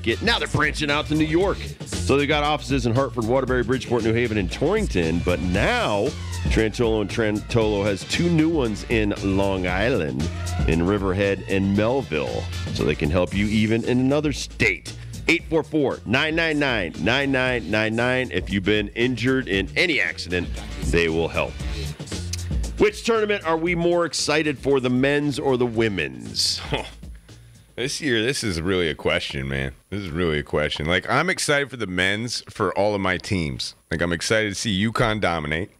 Connecticut. Now they're branching out to New York. So they've got offices in Hartford, Waterbury, Bridgeport, New Haven, and Torrington. But now Trantolo and Trantolo has 2 new ones in Long Island, in Riverhead and Melville. So they can help you even in another state. 844-999-9999. If you've been injured in any accident, they will help. Which tournament are we more excited for, the men's or the women's? This year, this is really a question, man. This is really a question. Like, I'm excited for the men's for all of my teams. Like, I'm excited to see UConn dominate.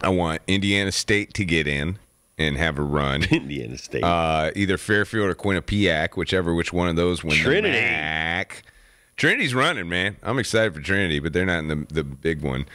I want Indiana State to get in and have a run. Indiana State. Either Fairfield or Quinnipiac, which one of those wins. Trinity. The MAC. Trinity's running, man. I'm excited for Trinity, but they're not in the big one.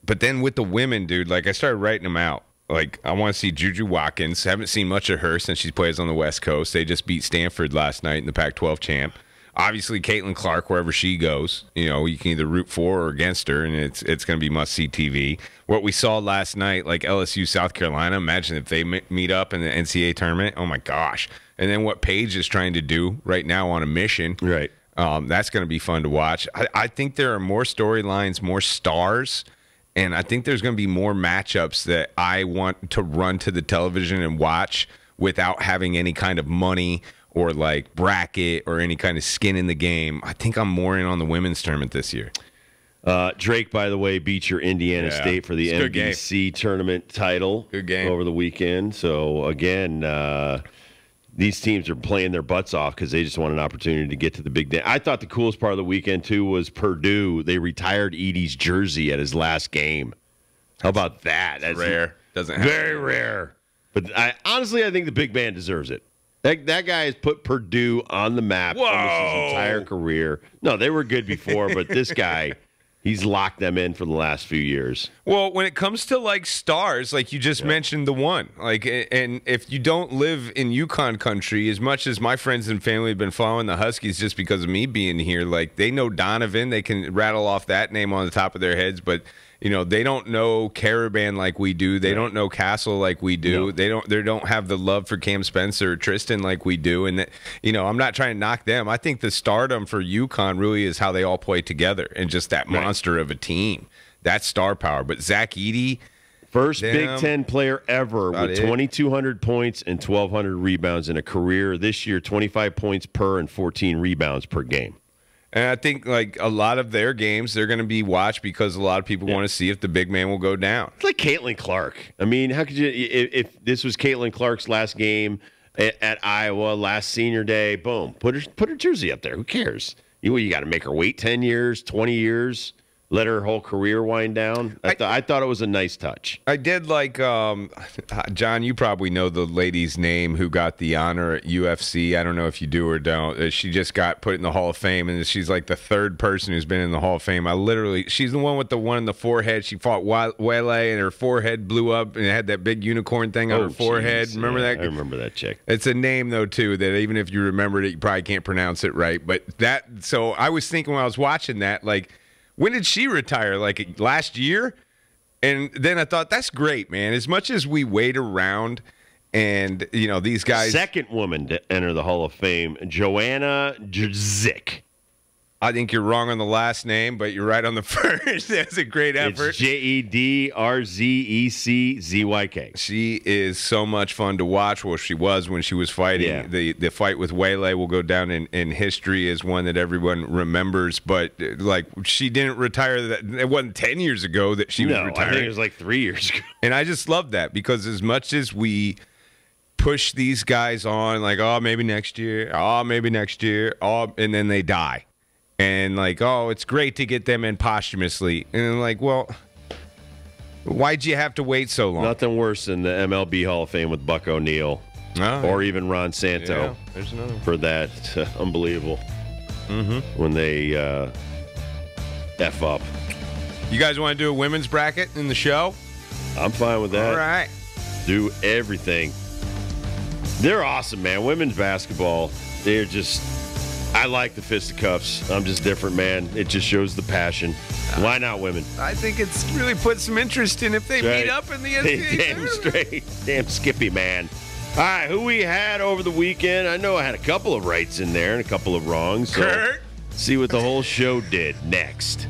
But then with the women, dude, like I started writing them out. Like, I want to see Juju Watkins. Haven't seen much of her since she plays on the West Coast. They just beat Stanford last night in the Pac-12 champ. Obviously, Caitlin Clark, wherever she goes, you know, you can either root for or against her, and it's going to be must-see TV. What we saw last night, like LSU, South Carolina, imagine if they meet up in the NCAA tournament. Oh, my gosh. And then what Paige is trying to do right now on a mission. Right. That's going to be fun to watch. I think there are more storylines, more stars, and I think there's going to be more matchups that I want to run to the television and watch without having any kind of money or like bracket or any kind of skin in the game. I think I'm more in on the women's tournament this year. Drake, by the way, beat your Indiana State for the NBC tournament title over the weekend. So, again, these teams are playing their butts off because they just want an opportunity to get to the big day. I thought the coolest part of the weekend, too, was Purdue. They retired Edey's jersey at his last game. How about that? That's rare. Doesn't happen. Very rare. But honestly, I think the big man deserves it. That guy has put Purdue on the map almost his entire career. No, they were good before, but this guy, he's locked them in for the last few years. Well, when it comes to, like, stars, like you just mentioned the one. Like, and if you don't live in Yukon country, as much as my friends and family have been following the Huskies just because of me being here, like, they know Donovan. They can rattle off that name on the top of their heads, but you know, they don't know Caravan like we do. They don't know Castle like we do. No. They don't have the love for Cam Spencer or Tristan like we do. And, you know, I'm not trying to knock them. I think the stardom for UConn really is how they all play together and just that monster of a team. That's star power. But Zach Edey, first Big Ten player ever with 2,200 points and 1,200 rebounds in a career. This year, 25 points per and 14 rebounds per game. And I think, like, a lot of their games, they're going to be watched because a lot of people want to see if the big man will go down. It's like Caitlin Clark. I mean, how could you – if this was Caitlin Clark's last game at Iowa, last senior day, boom, put her jersey up there. Who cares? You got to make her wait 10 years, 20 years, let her whole career wind down. I thought it was a nice touch. I did like John, you probably know the lady's name who got the honor at UFC. I don't know if you do or don't. She just got put in the Hall of Fame, and she's like the third person who's been in the Hall of Fame. She's the one with the one in the forehead. She fought Wele, and her forehead blew up, and it had that big unicorn thing on her forehead. Geez. Remember that? I remember that chick. It's a name, though, too, that even if you remembered it, you probably can't pronounce it right. But so I was thinking when I was watching that, like, when did she retire? Like last year? And then I thought, that's great, man. As much as we wait around and, you know, these guys. Second woman to enter the Hall of Fame, Joanna Jędrzejczyk. I think you're wrong on the last name, but you're right on the first. That's a great effort. It's Jędrzejczyk. She is so much fun to watch. Well, she was when she was fighting. Yeah. The fight with Wele will go down in history as one that everyone remembers. But, like, she didn't retire. It wasn't 10 years ago that she was retiring. I think it was like 3 years ago. And I just love that because as much as we push these guys on, like, oh, maybe next year, and then they die. And like, oh, it's great to get them in posthumously. And I'm like, well, why'd you have to wait so long? Nothing worse than the MLB Hall of Fame with Buck O'Neil or even Ron Santo there's another one. For that. Unbelievable. When they F up. You guys want to do a women's bracket in the show? I'm fine with that. All right. Do everything. They're awesome, man. Women's basketball, they're just... I like the fisticuffs. I'm just different, man. It just shows the passion. Why not women? I think it's really put some interest in if they meet up in the NCAA. Damn straight. Damn Skippy, man. All right, who we had over the weekend? I know I had a couple of rights in there and a couple of wrongs. So Kurt. See what the whole show did next.